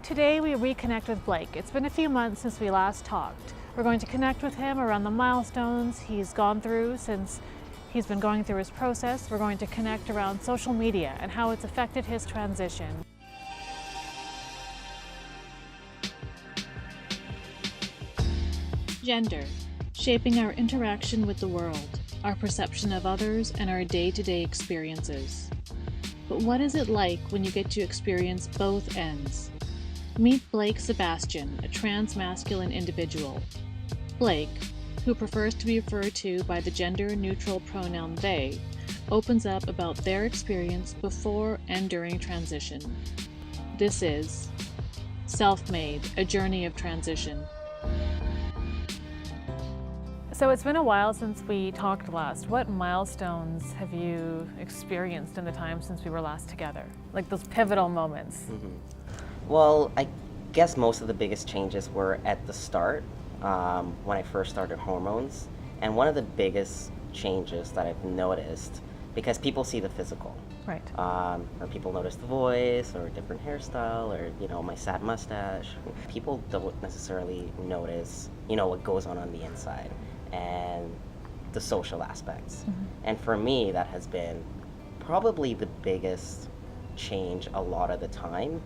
Today we reconnect with Blake. It's been a few months since we last talked. We're going to connect with him around the milestones he's gone through since he's been going through his process. We're going to connect around social media and how it's affected his transition. Gender, shaping our interaction with the world, our perception of others, and our day-to-day experiences. But what is it like when you get to experience both ends? Meet Blake Sebastian, a transmasculine individual. Blake, who prefers to be referred to by the gender-neutral pronoun they, opens up about their experience before and during transition. This is Self-Made, a Journey of Transition. So it's been a while since we talked last. What milestones have you experienced in the time since we were last together? Like those pivotal moments. Well, I guess most of the biggest changes were at the start, when I first started hormones. And one of the biggest changes that I've noticed, because people see the physical. Right. Or people notice the voice, or a different hairstyle, or, my sad mustache. People don't necessarily notice, what goes on the inside and the social aspects. And for me, that has been probably the biggest change a lot of the time,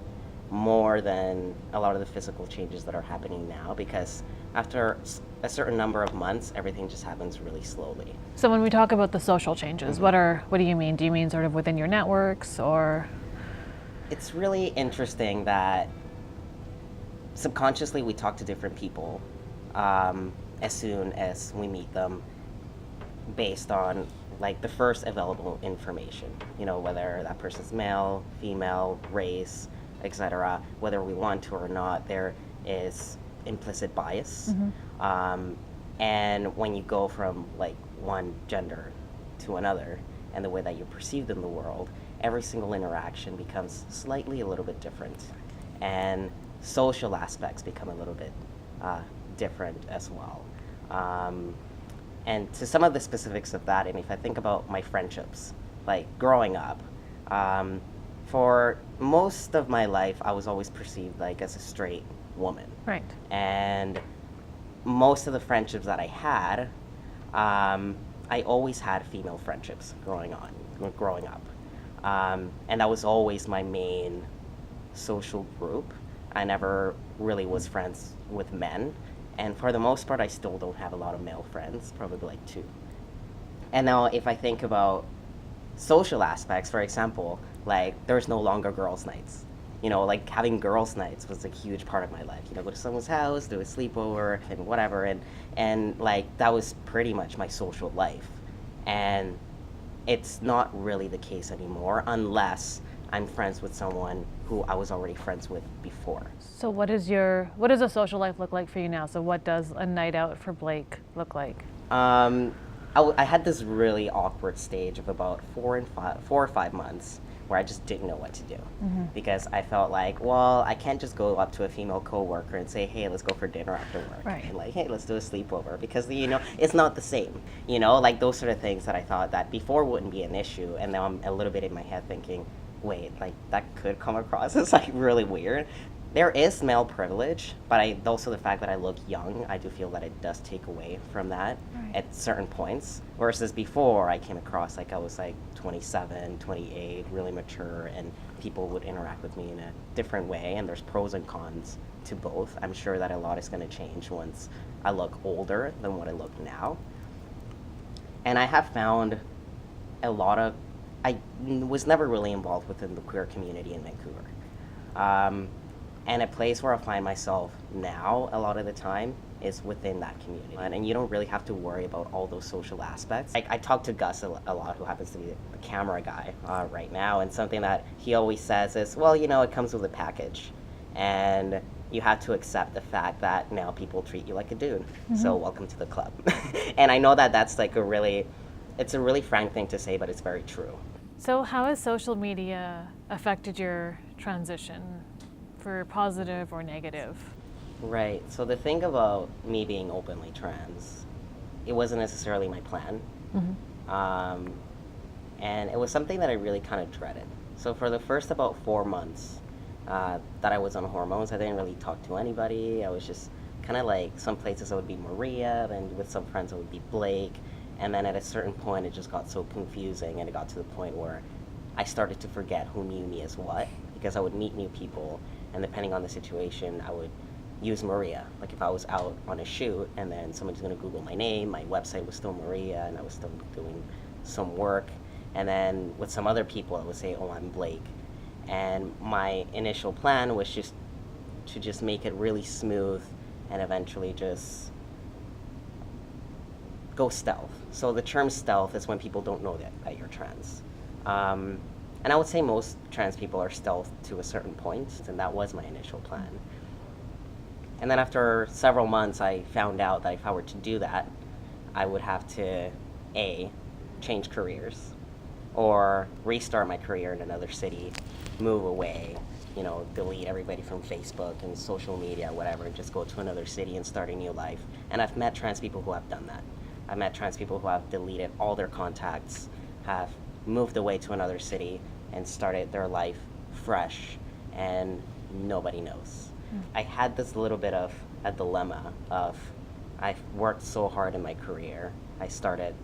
more than a lot of the physical changes that are happening now, because after a certain number of months, everything just happens really slowly. So when we talk about the social changes, what do you mean? Do you mean sort of within your networks, or? It's really interesting that subconsciously we talk to different people as soon as we meet them, based on the first available information, whether that person's male, female, race, etc. Whether we want to or not, there is implicit bias. And when you go from one gender to another, and the way that you're perceived in the world, every single interaction becomes slightly a little bit different, and social aspects become a little bit different as well. And to some of the specifics of that, and if I think about my friendships, growing up, for most of my life, I was always perceived as a straight woman. Right. And most of the friendships that I had, I always had female friendships growing up. And that was always my main social group. I never really was friends with men. And for the most part, I still don't have a lot of male friends, probably 2. And now if I think about social aspects, for example, there's no longer girls' nights. Having girls' nights was a huge part of my life. Go to someone's house, do a sleepover, and whatever. And that was pretty much my social life. And it's not really the case anymore, unless I'm friends with someone who I was already friends with before. So what does a social life look like for you now? So what does a night out for Blake look like? I had this really awkward stage of about 4 or 5 months where I just didn't know what to do, because I felt I can't just go up to a female coworker and say, hey, let's go for dinner after work. Right. And hey, let's do a sleepover, because it's not the same. Those sort of things that I thought that before wouldn't be an issue, and now I'm a little bit in my head thinking, wait, that could come across as really weird. There is male privilege, but also the fact that I look young, I do feel that it does take away from that at certain points. Versus before, I came across I was 27, 28, really mature, and people would interact with me in a different way, and there's pros and cons to both. I'm sure that a lot is going to change once I look older than what I look now. And I have found I was never really involved within the queer community in Vancouver. And a place where I find myself now a lot of the time is within that community. And you don't really have to worry about all those social aspects. I talk to Gus a lot, who happens to be the camera guy right now, and something that he always says is, well, it comes with a package. And you have to accept the fact that now people treat you like a dude. So welcome to the club. And I know that that's it's a really frank thing to say, but it's very true. So how has social media affected your transition, for positive or negative? Right. So the thing about me being openly trans, it wasn't necessarily my plan. And it was something that I really kind of dreaded. So for the first about 4 months, that I was on hormones. I didn't really talk to anybody. I was just kind of like, some places it would be Maria, then with some friends it would be Blake, and then at a certain point it just got so confusing, and it got to the point where I started to forget who knew me as what, because I would meet new people, and depending on the situation, I would use Maria. Like if I was out on a shoot and then somebody's gonna Google my name, my website was still Maria, and I was still doing some work. And then with some other people, I would say, oh, I'm Blake. And my initial plan was just to just make it really smooth and eventually just go stealth. So the term stealth is when people don't know that you're trans. And I would say most trans people are stealth to a certain point, and that was my initial plan. And then after several months, I found out that if I were to do that, I would have to, A, change careers, or restart my career in another city, move away, delete everybody from Facebook and social media, whatever, and just go to another city and start a new life. And I've met trans people who have done that. I've met trans people who have deleted all their contacts, have moved away to another city, and started their life fresh, and nobody knows. I had this little bit of a dilemma of, I've worked so hard in my career. I started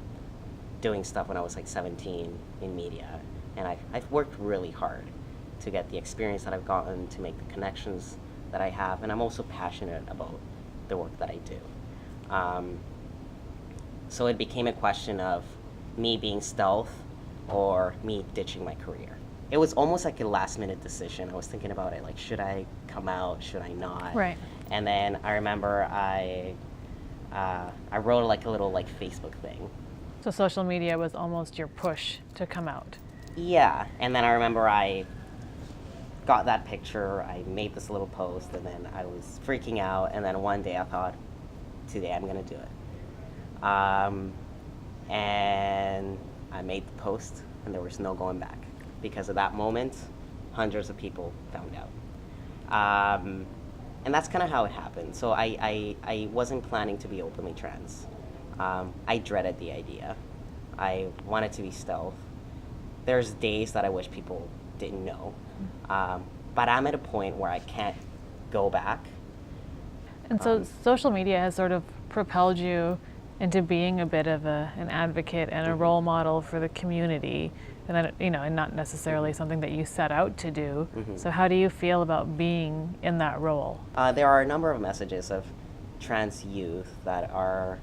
doing stuff when I was like 17 in media, and I've worked really hard to get the experience that I've gotten, to make the connections that I have, and I'm also passionate about the work that I do. So it became a question of me being stealth or me ditching my career. It was almost like a last minute decision. I was thinking about it, like, should I come out, should I not? Right. And then I remember I wrote like a little like Facebook thing. So social media was almost your push to come out. Yeah, and then I remember I got that picture, I made this little post, and then I was freaking out, and then one day I thought, today I'm gonna do it. And I made the post, and there was no going back. Because of that moment, hundreds of people found out. And that's kind of how it happened. So I wasn't planning to be openly trans. I dreaded the idea. I wanted to be stealth. There's days that I wish people didn't know. But I'm at a point where I can't go back. And so social media has sort of propelled you into being a bit of an advocate and a role model for the community, and then, and not necessarily something that you set out to do. So how do you feel about being in that role? There are a number of messages of trans youth that are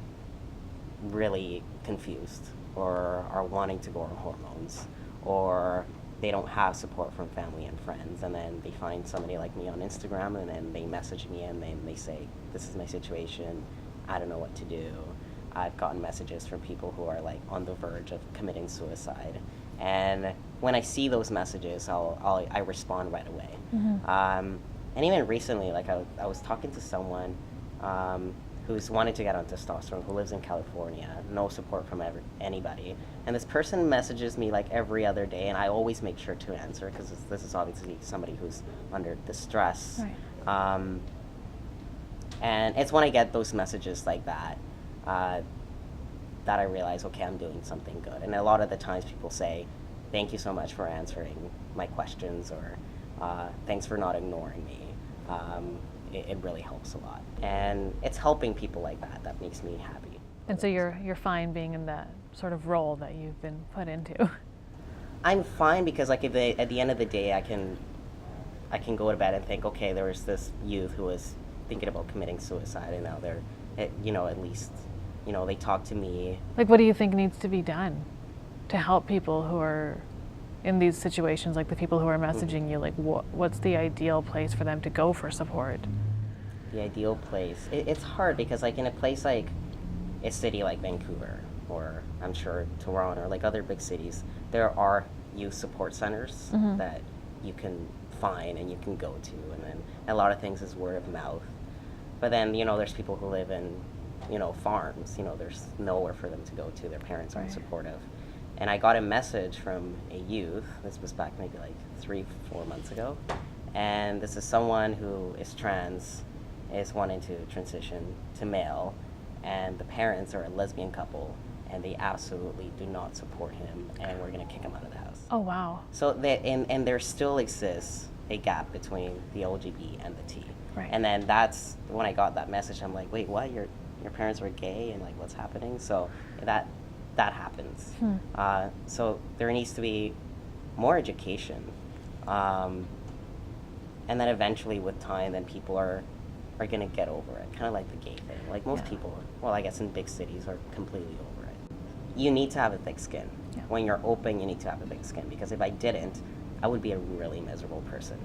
really confused, or are wanting to go on hormones, or they don't have support from family and friends, and then they find somebody like me on Instagram, and then they message me and then they say, this is my situation, I don't know what to do. I've gotten messages from people who are like on the verge of committing suicide, and when I see those messages, I respond right away. And even recently, like I was talking to someone who's wanting to get on testosterone, who lives in California, no support from anybody, and this person messages me like every other day, and I always make sure to answer, because this is obviously somebody who's under distress. Right. And it's when I get those messages like that that I realize, okay, I'm doing something good. And a lot of the times people say, thank you so much for answering my questions, or thanks for not ignoring me. It really helps a lot. And it's helping people like that makes me happy. And so you're fine being in that sort of role that you've been put into? I'm fine, because like at the end of the day, I can go to bed and think, okay, there was this youth who was thinking about committing suicide, and now they're, at least, they talk to me. Like, what do you think needs to be done to help people who are in these situations, like the people who are messaging you? Like, what's the ideal place for them to go for support? The ideal place? It's hard, because like in a place like a city like Vancouver, or I'm sure Toronto, or like other big cities, there are youth support centers that you can find and you can go to, and then a lot of things is word of mouth. But then, there's people who live in, farms, there's nowhere for them to go to, their parents aren't supportive. And I got a message from a youth, this was back maybe like 3-4 months ago, and this is someone who is trans, is wanting to transition to male, and the parents are a lesbian couple, and they absolutely do not support him, and we're gonna kick him out of the house. Oh, wow. So and there still exists a gap between the LGB and the T. Right. And then that's when I got that message. I'm like, wait, what? Your parents were gay, and like, what's happening? So that happens. So there needs to be more education, and then eventually with time, then people are gonna get over it. Kind of like the gay thing. Like most people, well, I guess in big cities, are completely over it. You need to have a thick skin. Yeah. When you're open, you need to have a thick skin, because if I didn't, I would be a really miserable person.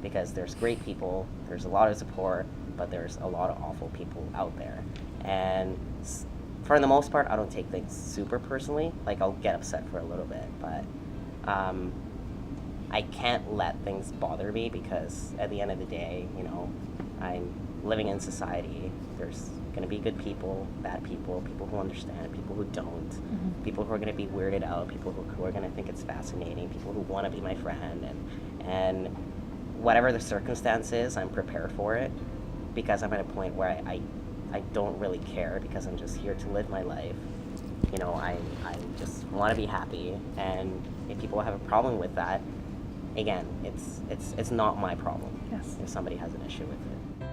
Because there's great people, there's a lot of support, but there's a lot of awful people out there. And for the most part, I don't take things super personally. Like, I'll get upset for a little bit, but I can't let things bother me, because at the end of the day, you know, I'm living in society. There's going to be good people, bad people, people who understand, people who don't, people who are going to be weirded out, people who are going to think it's fascinating, people who want to be my friend, and whatever the circumstance is, I'm prepared for it, because I'm at a point where I don't really care, because I'm just here to live my life. You know, I just want to be happy, and if people have a problem with that, again, it's not my problem. Yes. If somebody has an issue with it.